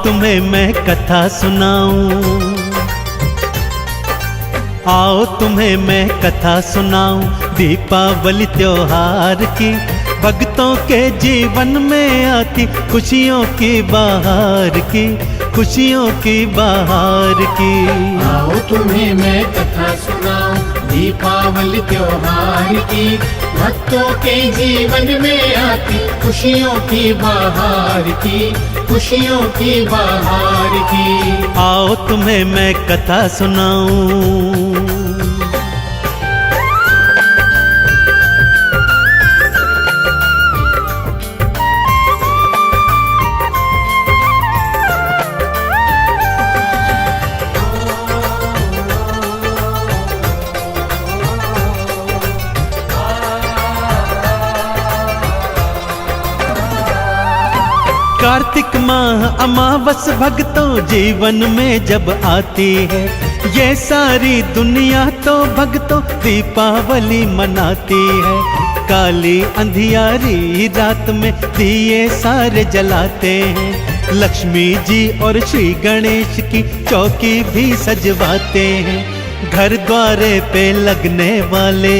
तुम्हें मैं कथा सुनाऊं, आओ तुम्हें मैं कथा सुनाऊं दीपावली त्योहार की। भक्तों के जीवन में आती खुशियों की बहार की, खुशियों की बहार की। आओ तुम्हें मैं कथा सुनाऊं दीपावली त्योहार की। भक्तों के जीवन में आती खुशियों की बहार की, खुशियों की बहार की। आओ तुम्हें मैं कथा सुनाऊं। कार्तिक माह अमावस भक्तों जीवन में जब आती है, ये सारी दुनिया तो भक्तों दीपावली मनाती है। काली अंधियारी रात में दिए सारे जलाते हैं, लक्ष्मी जी और श्री गणेश की चौकी भी सजवाते हैं। घर द्वारे पे लगने वाले,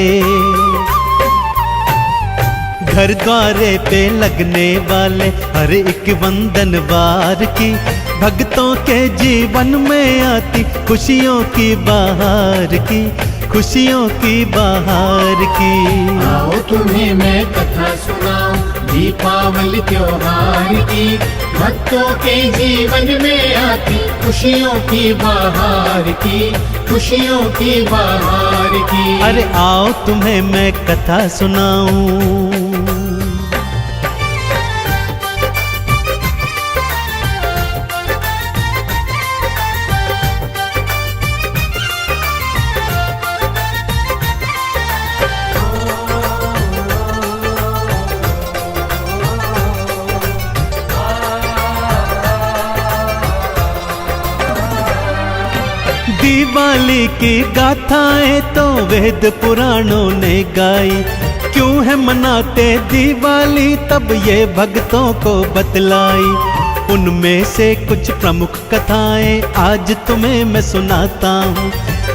घर द्वारे पे लगने वाले हर एक वंदन वार की। भक्तों के जीवन में आती खुशियों की बहार की, खुशियों की बहार की। आओ तुम्हें मैं कथा सुनाऊं दीपावली त्योहार की। भक्तों के जीवन में आती खुशियों की बहार की, खुशियों की बहार की। अरे आओ तुम्हें मैं कथा सुनाऊं। दिवाली की गाथाएं तो वेद पुराणों ने गाई। क्यों है मनाते दिवाली तब ये भक्तों को बतलाई। उनमें से कुछ प्रमुख कथाएं आज तुम्हें मैं सुनाता हूँ।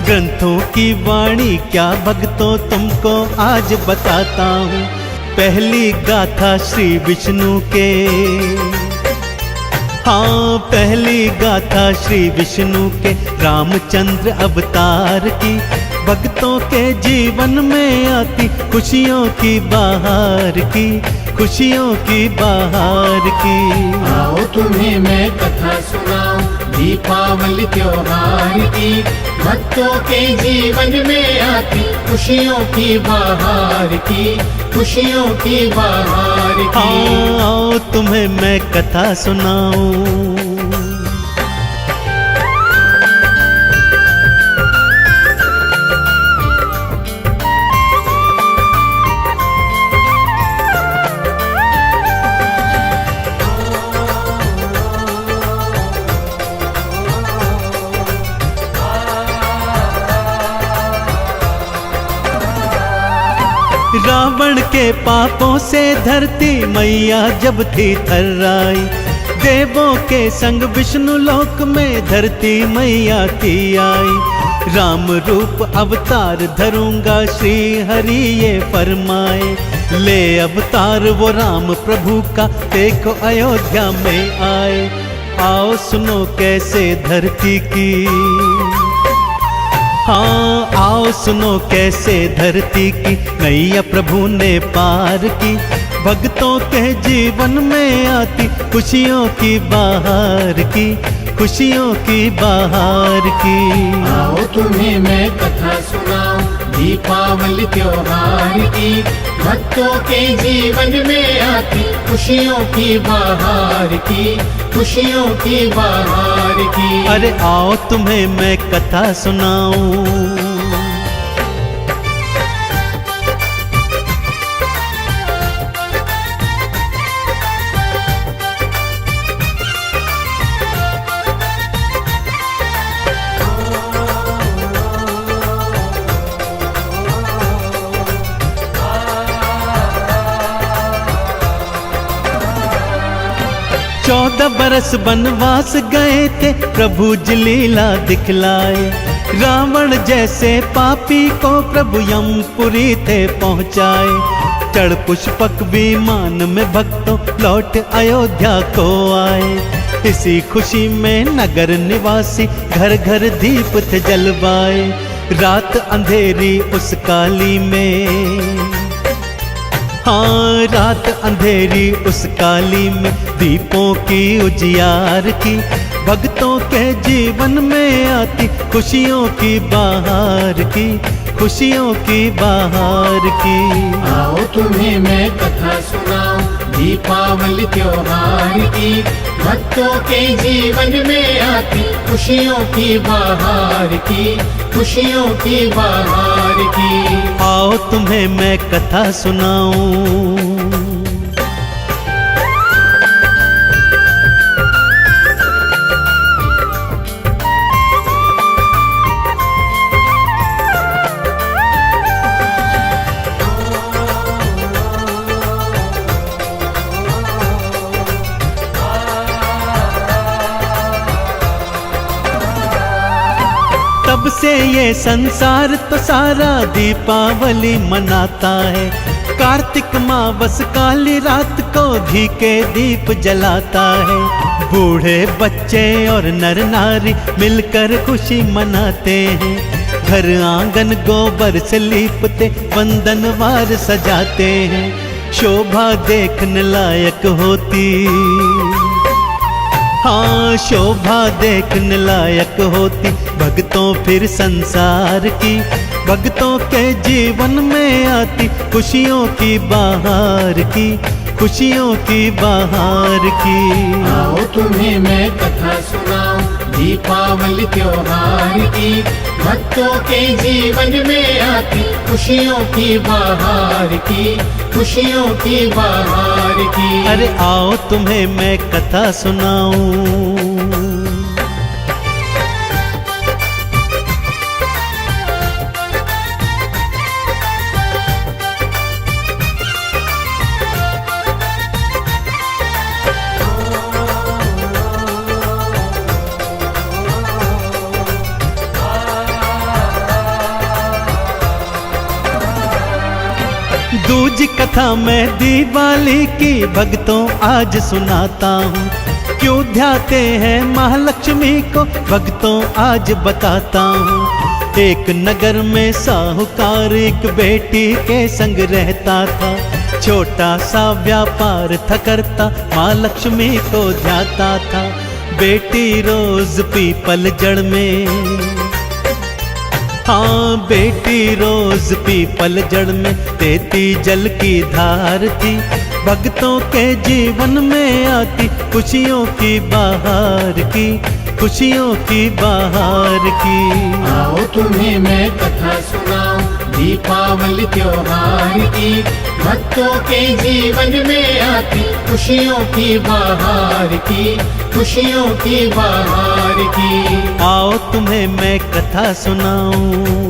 ग्रंथों की वाणी क्या भक्तों तुमको आज बताता हूँ। पहली गाथा श्री विष्णु के, हाँ पहली गाथा श्री विष्णु के रामचंद्र अवतार की। भक्तों के जीवन में आती खुशियों की बहार की, खुशियों की बहार की। आओ तुम्हें मैं कथा सुनाऊं दीपावली त्योहार की। भक्तों के जीवन में आती खुशियों की बहार की, खुशियों की बहार की। आओ तुम्हें मैं कथा सुनाऊं। रावण के पापों से धरती मैया जब थी थर्राई। देवों के संग विष्णु लोक में धरती मैया की आई। राम रूप अवतार धरूंगा श्री हरि ये फरमाए। ले अवतार वो राम प्रभु का देखो अयोध्या में आए। आओ सुनो कैसे धरती की, हाँ आओ सुनो कैसे धरती की नैया प्रभु ने पार की। भक्तों के जीवन में आती खुशियों की बहार की, खुशियों की बहार की। आओ तुम्हें मैं कथा सुनाऊं दीपावली त्योहार की। भक्तों के जीवन में आती खुशियों की बहार की, खुशियों की बहार की। अरे आओ तुम्हें मैं कथा सुनाऊं। 14 बरस वनवास गए थे, प्रभु जी लीला दिखलाए। रावण जैसे पापी को प्रभु यमपुरी थे पहुँचाए। चढ़ पुष्पक विमान में भक्तों लौट अयोध्या को आए। इसी खुशी में नगर निवासी घर घर दीप थे जलवाए। रात अंधेरी उस काली में, हाँ रात अंधेरी उस काली में दीपों की उजियार की। भक्तों के जीवन में आती खुशियों की बहार की, खुशियों की बहार की। आओ तुम्हें मैं कथा सुनाऊं दीपावली त्योहार की। भक्तों के जीवन में आती खुशियों की बहार की, खुशियों की बहार की। आओ तुम्हें मैं कथा सुनाऊं। तब से ये संसार तो सारा दीपावली मनाता है। कार्तिक मावस काली रात को घी के दीप जलाता है। बूढ़े बच्चे और नर नारी मिलकर खुशी मनाते हैं। घर आंगन गोबर से लीपते वंदनवार सजाते हैं। शोभा देखने लायक होती, हाँ शोभा देखने लायक होती भक्तों फिर संसार की। भक्तों के जीवन में आती खुशियों की बहार की, खुशियों की बहार की। आओ तुम्हें मैं कथा सुनाऊं दीपावली त्योहार की। भक्तों के जीवन में आती खुशियों की बहार की, खुशियों की बहार की। अरे आओ तुम्हें मैं कथा सुनाऊं। दूजी कथा मैं दिवाली की भक्तों आज सुनाता हूँ। क्यों ध्याते हैं महालक्ष्मी को भक्तों आज बताता हूँ। एक नगर में साहूकार एक बेटी के संग रहता था। छोटा सा व्यापार था करता, महालक्ष्मी को ध्याता था। बेटी रोज पीपल जड़ में, हाँ बेटी रोज पीपल जड़ में देती जल की धार थी। भक्तों के जीवन में आती खुशियों की बहार की, खुशियों की बहार की। आओ तुम्हें मैं कथा सुनाऊं दीपावली त्योहार की। भक्तों के जीवन में आती खुशियों की बहार की, खुशियों की बहार की। आओ तुम्हें मैं कथा सुनाऊं।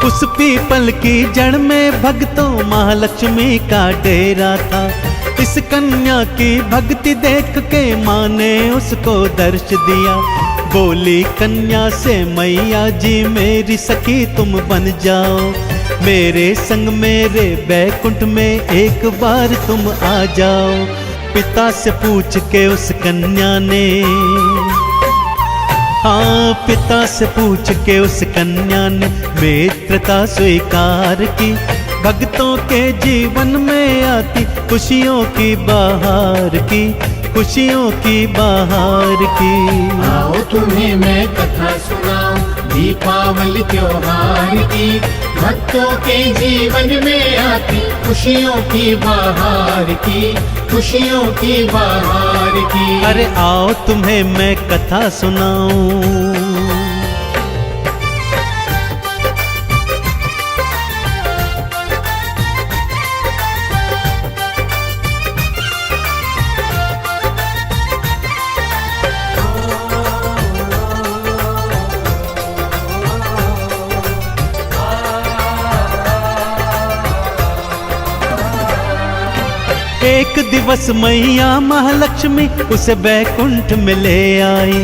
उस पीपल की जड़ में भक्तों महालक्ष्मी का डेरा था। इस कन्या की भक्ति देख के माँ ने उसको दर्श दिया। बोली कन्या से मैया जी मेरी सखी तुम बन जाओ। मेरे संग मेरे बैकुंठ में एक बार तुम आ जाओ। पिता से पूछ के उस कन्या ने, हाँ पिता से पूछ के उस कन्या ने मित्रता स्वीकार की। भक्तों के जीवन में आती खुशियों की बहार की, खुशियों की बहार की। आओ तुम्हें मैं कथा सुनाऊं दीपावली त्योहार की। भक्तों के जीवन में आती खुशियों की बहार की, खुशियों की बहार की। अरे आओ तुम्हें मैं कथा सुनाऊं। एक दिवस मैया महालक्ष्मी उसे बैकुंठ में ले आई।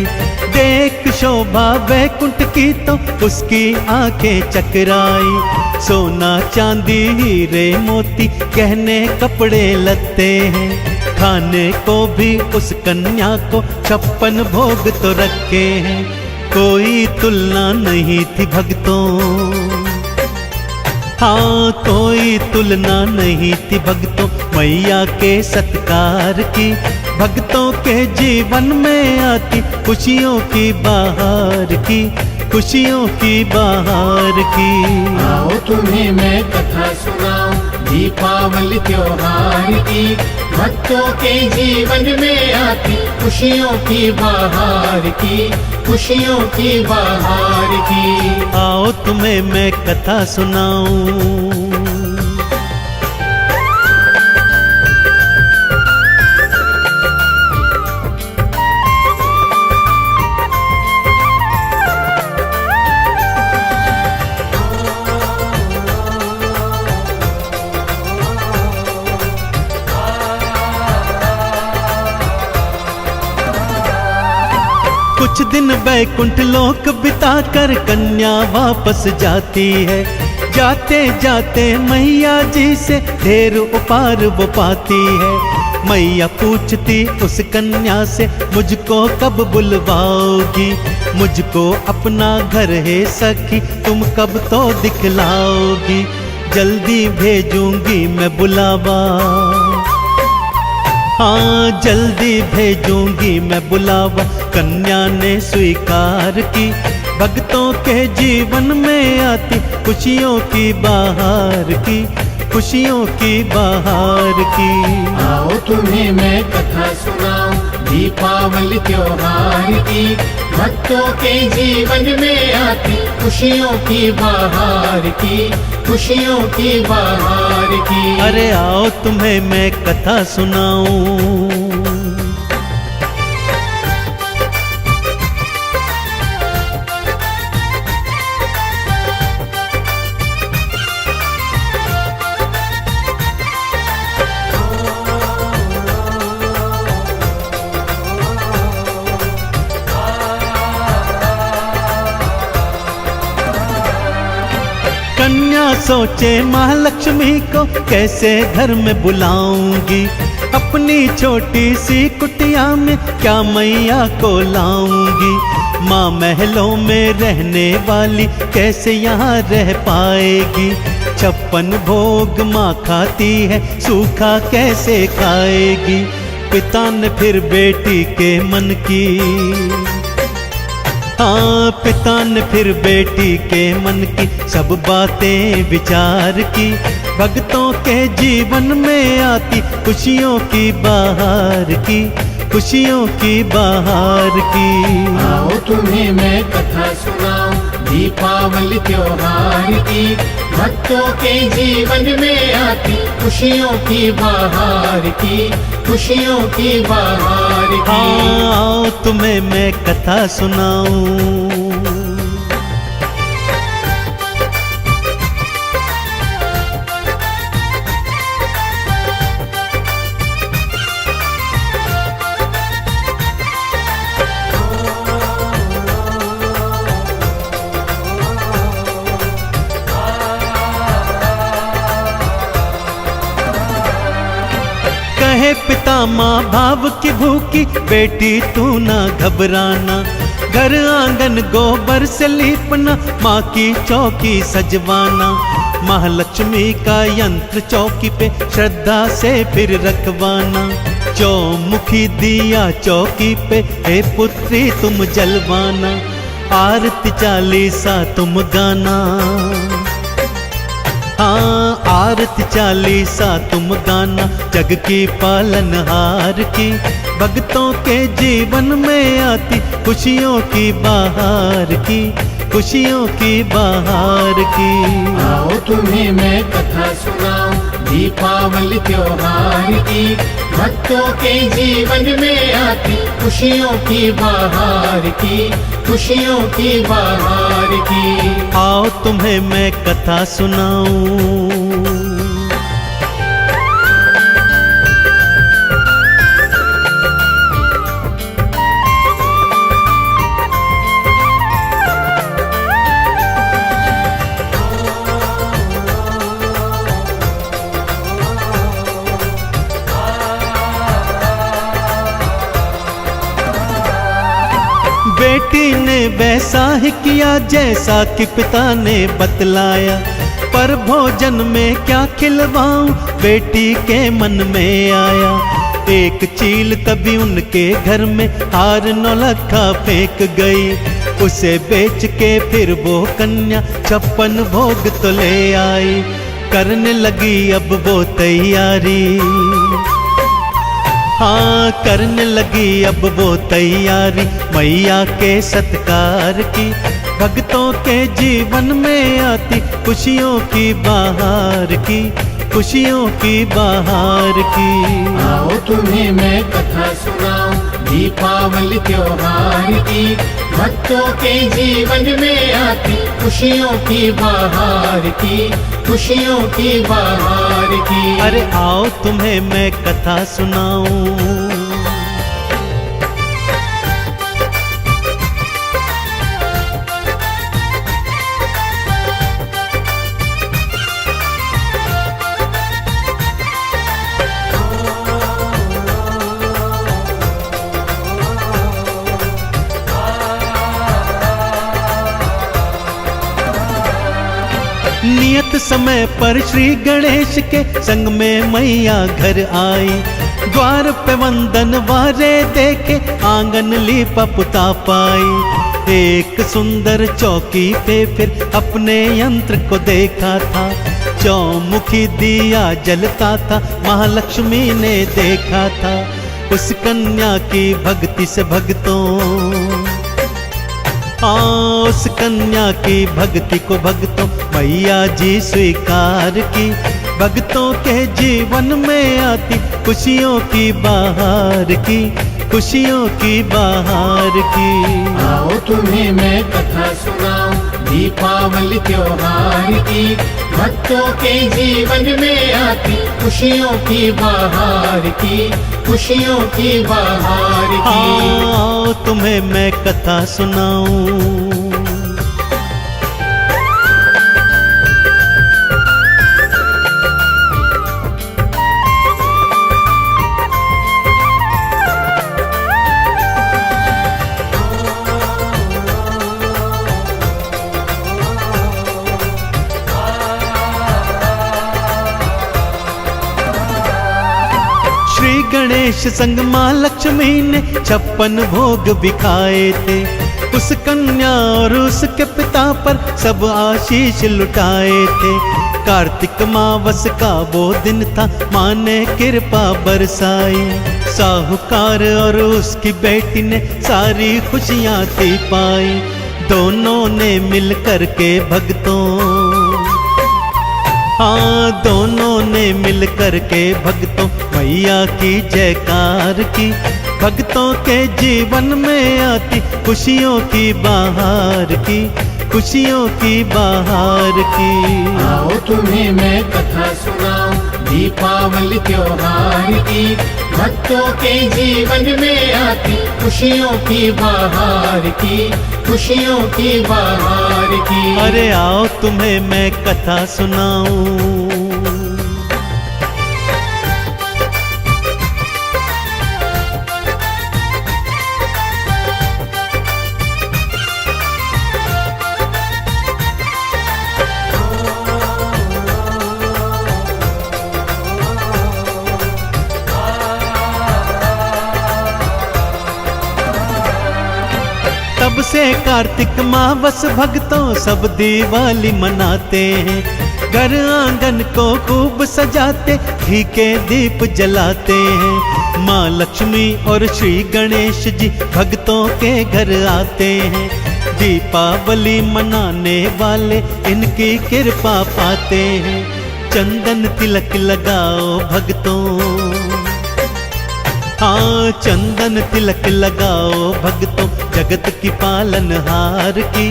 देख शोभा बैकुंठ की तो उसकी आंखें चकराई। सोना चांदी हीरे मोती गहने कपड़े लत्ते हैं, खाने को भी उस कन्या को 56 भोग तो रखे हैं। कोई तुलना नहीं थी भक्तों, हाँ कोई तुलना नहीं थी भक्तों मैया के सत्कार की। भक्तों के जीवन में आती खुशियों की बहार की, खुशियों की बहार की। आओ तुम्हें मैं कथा सुनाऊं दीपावली त्योहार की। भक्तों के जीवन में आती खुशियों की बहार की, खुशियों की बहार की। आओ तुम्हें मैं कथा सुनाऊं। कुछ दिन बैकुंठ लोक बिताकर कन्या वापस जाती है। जाते जाते मैया जी से ढेर उपहार वो पाती है। मैया पूछती उस कन्या से मुझको कब बुलवाओगी, मुझको अपना घर है सखी तुम कब तो दिखलाओगी। जल्दी भेजूंगी मैं बुलावा, हाँ जल्दी भेजूंगी मैं बुलावा। कन्या ने स्वीकार की। भक्तों के जीवन में आती खुशियों की बहार की, खुशियों की बहार की। आओ तुम्हें मैं कथा सुनाऊं दीपावली त्योहार की। भक्तों के जीवन में आती खुशियों की बहार की, खुशियों की बहार की। अरे आओ तुम्हें मैं कथा सुनाऊं। कन्या सोचे महालक्ष्मी को कैसे घर में बुलाऊंगी। अपनी छोटी सी कुटिया में क्या मैया को लाऊंगी। माँ महलों में रहने वाली कैसे यहाँ रह पाएगी। 56 भोग माँ खाती है सूखा कैसे खाएगी। पिता ने फिर बेटी के मन की, हाँ पिता ने फिर बेटी के मन की सब बातें विचार की। भक्तों के जीवन में आती खुशियों की बहार की, खुशियों की बहार की। आओ तुम्हें मैं कथा सुनाऊं दीपावली त्योहार की। भक्तों के जीवन में आती खुशियों की बहार की, खुशियों की बहार की। आओ तुम्हें मैं कथा सुनाऊं। कहे पिता माँ भाव की भूखी बेटी तू ना घबराना। घर आंगन गोबर से लीपना, माँ की चौकी सजवाना। महालक्ष्मी का यंत्र चौकी पे श्रद्धा से फिर रखवाना। चौमुखी दिया चौकी पे हे पुत्री तुम जलवाना। आरती चालीसा तुम गाना, हाँ आरती चालीसा तुम गाना। जग की पालनहार की। भक्तों के जीवन में आती खुशियों की बहार की, खुशियों की बहार की। आओ तुम्हें मैं कथा सुनाऊं दीपावली त्योहार की। भक्तों के जीवन में आती खुशियों की बहार की, खुशियों की बहार की। आओ तुम्हें मैं कथा सुनाऊं। बेटी ने वैसा ही किया जैसा कि पिता ने बतलाया, पर भोजन में क्या खिलवाऊं बेटी के मन में आया। एक चील तभी उनके घर में हार नौलखा फेंक गई, उसे बेच के फिर वो कन्या 56 भोग तो ले आई। करने लगी अब वो तैयारी, हाँ करने लगी अब वो तैयारी मैया के सत्कार की। भक्तों के जीवन में आती खुशियों की बहार की, खुशियों की बहार की। आओ तुम्हें मैं कथा सुनाऊं दीपावली त्योहार की, भक्तों के जीवन में आती खुशियों की बहार की, खुशियों की बहार की। अरे आओ तुम्हें मैं कथा सुनाऊं। नियत समय पर श्री गणेश के संग में मैया घर आई। द्वार पे वंदन वारे देखे आंगन लीपा पुता पाई। एक सुंदर चौकी पे फिर अपने यंत्र को देखा था, चौमुखी दिया जलता था महालक्ष्मी ने देखा था। उस कन्या की भक्ति से भक्तों, उस कन्या की भक्ति को भक्तों मैया जी स्वीकार की। भक्तों के जीवन में आती खुशियों की बहार की, खुशियों की बहार की। आओ तुम्हें मैं कथा सुनाऊं दीपावली त्योहार की, भक्तों के जीवन में आती खुशियों की बहार की, खुशियों की बहार की। आओ तुम्हें मैं कथा सुनाऊं। श्री गणेश संग माँ लक्ष्मी ने 56 भोग बिखाए थे। उस कन्या और उसके पिता पर सब आशीष लुटाए थे। कार्तिक मावस का वो दिन था, माँ ने कृपा बरसाई। साहूकार और उसकी बेटी ने सारी खुशियाँ थी पाई। दोनों ने मिल कर के भक्तों, हाँ दोनों ने मिल कर के भक्तों मैया की जयकार की। भक्तों के जीवन में आती खुशियों की बहार की, खुशियों की बहार की। आओ तुम्हें मैं कथा सुनाऊं दीपावली त्योहार की, भक्तों के जीवन में आती खुशियों की बहार की, खुशियों की बहार की। अरे आओ तुम्हें मैं कथा सुनाऊं। तब से कार्तिक मावस भक्तों सब दिवाली मनाते हैं। घर आंगन को खूब सजाते, घी के दीप जलाते हैं। माँ लक्ष्मी और श्री गणेश जी भक्तों के घर आते हैं। दीपावली मनाने वाले इनकी कृपा पाते हैं। चंदन तिलक लगाओ भक्तों, हाँ चंदन तिलक लगाओ भक्तों जगत की पालनहार की।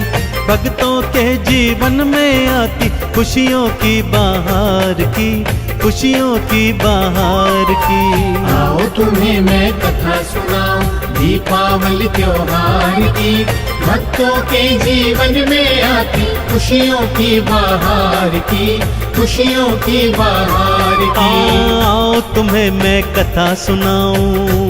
भक्तों के जीवन में आती खुशियों की बहार की, खुशियों की बहार की। आओ तुम्हें मैं कथा सुनाऊं दीपावली त्योहार की, भक्तों के जीवन में आती खुशियों की बहार की, खुशियों की बहार की। आओ तुम्हें मैं कथा सुनाऊं।